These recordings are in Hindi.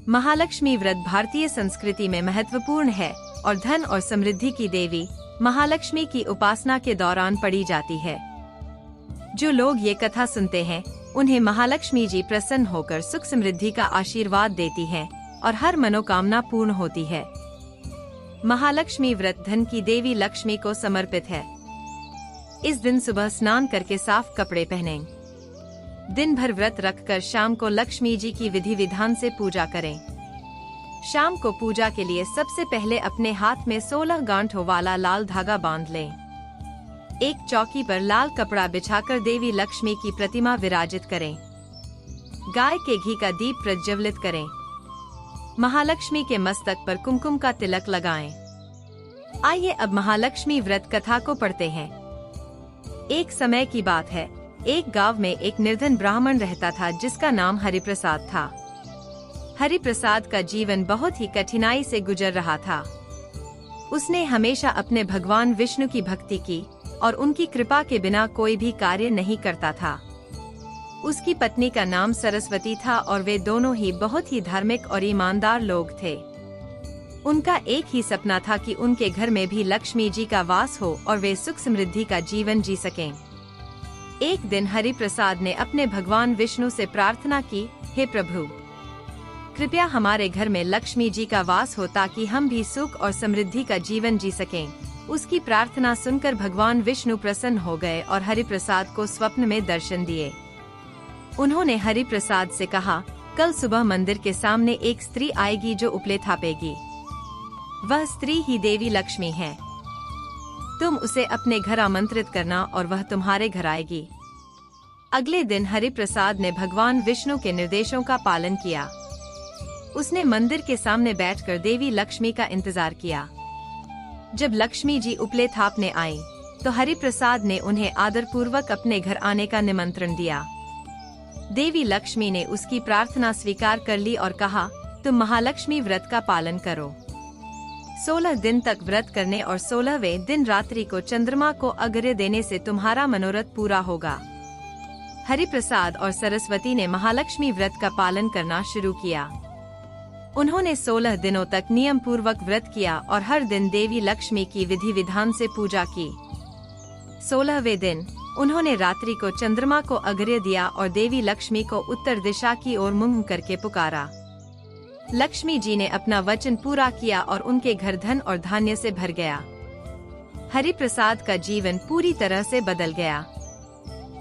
महालक्ष्मी व्रत भारतीय संस्कृति में महत्वपूर्ण है और धन और समृद्धि की देवी महालक्ष्मी की उपासना के दौरान पढ़ी जाती है। जो लोग ये कथा सुनते हैं उन्हें महालक्ष्मी जी प्रसन्न होकर सुख समृद्धि का आशीर्वाद देती हैं और हर मनोकामना पूर्ण होती है। महालक्ष्मी व्रत धन की देवी लक्ष्मी को समर्पित है। इस दिन सुबह स्नान करके साफ कपड़े पहनें। दिन भर व्रत रखकर शाम को लक्ष्मी जी की विधि विधान से पूजा करें। शाम को पूजा के लिए सबसे पहले अपने हाथ में 16 गांठों वाला लाल धागा बांध लें। एक चौकी पर लाल कपड़ा बिछाकर देवी लक्ष्मी की प्रतिमा विराजित करें। गाय के घी का दीप प्रज्वलित करें। महालक्ष्मी के मस्तक पर कुमकुम का तिलक लगाएं। आइए अब महालक्ष्मी व्रत कथा को पढ़ते हैं। एक समय की बात है, एक गांव में एक निर्धन ब्राह्मण रहता था जिसका नाम हरिप्रसाद था। हरिप्रसाद का जीवन बहुत ही कठिनाई से गुजर रहा था। उसने हमेशा अपने भगवान विष्णु की भक्ति की और उनकी कृपा के बिना कोई भी कार्य नहीं करता था। उसकी पत्नी का नाम सरस्वती था और वे दोनों ही बहुत ही धार्मिक और ईमानदार लोग थे। उनका एक ही सपना था कि उनके घर में भी लक्ष्मी जी का वास हो और वे सुख समृद्धि का जीवन जी सकें। एक दिन हरिप्रसाद ने अपने भगवान विष्णु से प्रार्थना की, हे प्रभु, कृपया हमारे घर में लक्ष्मी जी का वास हो ताकि हम भी सुख और समृद्धि का जीवन जी सकें। उसकी प्रार्थना सुनकर भगवान विष्णु प्रसन्न हो गए और हरिप्रसाद को स्वप्न में दर्शन दिए। उन्होंने हरिप्रसाद से कहा, कल सुबह मंदिर के सामने एक स्त्री आएगी जो उपले थापेगी। वह स्त्री ही देवी लक्ष्मी है। तुम उसे अपने घर आमंत्रित करना और वह तुम्हारे घर आएगी। अगले दिन हरिप्रसाद ने भगवान विष्णु के निर्देशों का पालन किया। उसने मंदिर के सामने बैठकर देवी लक्ष्मी का इंतजार किया। जब लक्ष्मी जी उपले थापने आई तो हरिप्रसाद ने उन्हें आदरपूर्वक अपने घर आने का निमंत्रण दिया। देवी लक्ष्मी ने उसकी प्रार्थना स्वीकार कर ली और कहा, तुम महालक्ष्मी व्रत का पालन करो। 16 दिन तक व्रत करने और 16वें दिन रात्रि को चंद्रमा को अर्घ्य देने से तुम्हारा मनोरथ पूरा होगा। हरिप्रसाद और सरस्वती ने महालक्ष्मी व्रत का पालन करना शुरू किया। उन्होंने 16 दिनों तक नियम पूर्वक व्रत किया और हर दिन देवी लक्ष्मी की विधि विधान से पूजा की। 16वें दिन उन्होंने रात्रि को चंद्रमा को अर्घ्य दिया और देवी लक्ष्मी को उत्तर दिशा की ओर मुंह करके पुकारा। लक्ष्मी जी ने अपना वचन पूरा किया और उनके घर धन और धान्य से भर गया। हरिप्रसाद का जीवन पूरी तरह से बदल गया।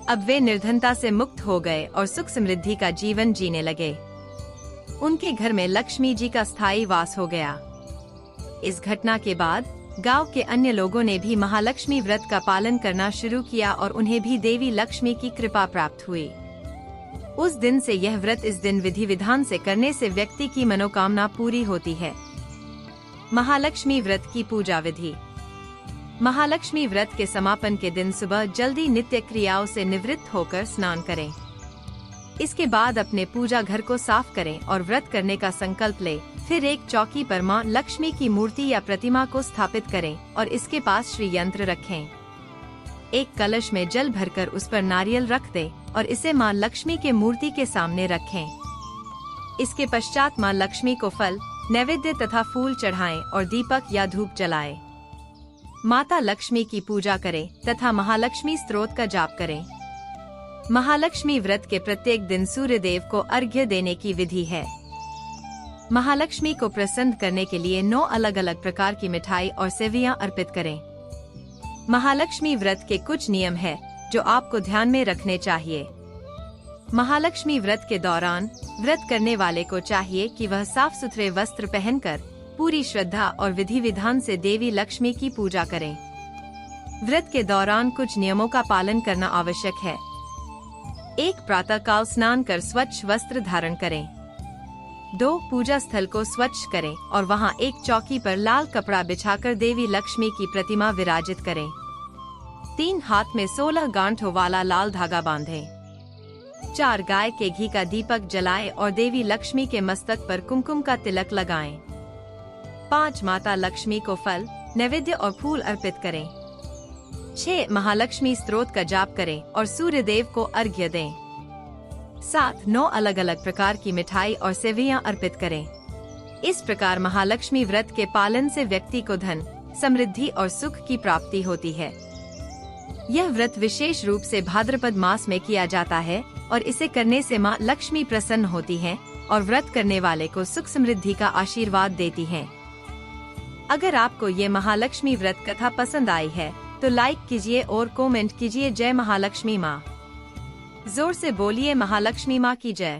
अब वे निर्धनता से मुक्त हो गए और सुख समृद्धि का जीवन जीने लगे। उनके घर में लक्ष्मी जी का स्थायी वास हो गया। इस घटना के बाद गांव के अन्य लोगों ने भी महालक्ष्मी व्रत का पालन करना शुरू किया और उन्हें भी देवी लक्ष्मी की कृपा प्राप्त हुई। उस दिन से यह व्रत इस दिन विधि विधान से करने से व्यक्ति की मनोकामना पूरी होती है। महालक्ष्मी व्रत की पूजा विधि। महालक्ष्मी व्रत के समापन के दिन सुबह जल्दी नित्य क्रियाओं से निवृत्त होकर स्नान करें। इसके बाद अपने पूजा घर को साफ करें और व्रत करने का संकल्प लें। फिर एक चौकी पर मां लक्ष्मी की मूर्ति या प्रतिमा को स्थापित करें और इसके पास श्री यंत्र रखें। एक कलश में जल भरकर उस पर नारियल रख दें और इसे मां लक्ष्मी के मूर्ति के सामने रखें। इसके पश्चात मां लक्ष्मी को फल, नैवेद्य तथा फूल चढ़ाएं और दीपक या धूप जलाएं। माता लक्ष्मी की पूजा करें तथा महालक्ष्मी स्तोत्र का जाप करें। महालक्ष्मी व्रत के प्रत्येक दिन सूर्य देव को अर्घ्य देने की विधि है। महालक्ष्मी को प्रसन्न करने के लिए 9 अलग अलग प्रकार की मिठाई और सेवियां अर्पित करें। महालक्ष्मी व्रत के कुछ नियम है जो आपको ध्यान में रखने चाहिए। महालक्ष्मी व्रत के दौरान व्रत करने वाले को चाहिए कि वह साफ सुथरे वस्त्र पहनकर पूरी श्रद्धा और विधि विधान से देवी लक्ष्मी की पूजा करें। व्रत के दौरान कुछ नियमों का पालन करना आवश्यक है। 1 प्रातःकाल स्नान कर स्वच्छ वस्त्र धारण करें। 2 पूजा स्थल को स्वच्छ करें और वहां एक चौकी पर लाल कपड़ा बिछाकर देवी लक्ष्मी की प्रतिमा विराजित करें। 3 हाथ में 16 गांठों वाला लाल धागा बांधें। 4 गाय के घी का दीपक जलाएं और देवी लक्ष्मी के मस्तक पर कुमकुम का तिलक लगाएं। 5 माता लक्ष्मी को फल, नैवेद्य और फूल अर्पित करें। 6 महालक्ष्मी स्तोत्र का जाप करें और सूर्य देव को अर्घ्य दें। साथ 9 अलग अलग प्रकार की मिठाई और सेवइयां अर्पित करें। इस प्रकार महालक्ष्मी व्रत के पालन से व्यक्ति को धन, समृद्धि और सुख की प्राप्ति होती है। यह व्रत विशेष रूप से भाद्रपद मास में किया जाता है और इसे करने से मां लक्ष्मी प्रसन्न होती हैं और व्रत करने वाले को सुख समृद्धि का आशीर्वाद देती हैं। अगर आपको ये महालक्ष्मी व्रत कथा पसंद आई है तो लाइक कीजिए और कमेंट कीजिए। जय महालक्ष्मी माँ। जोर से बोलिए महालक्ष्मी माँ की जय।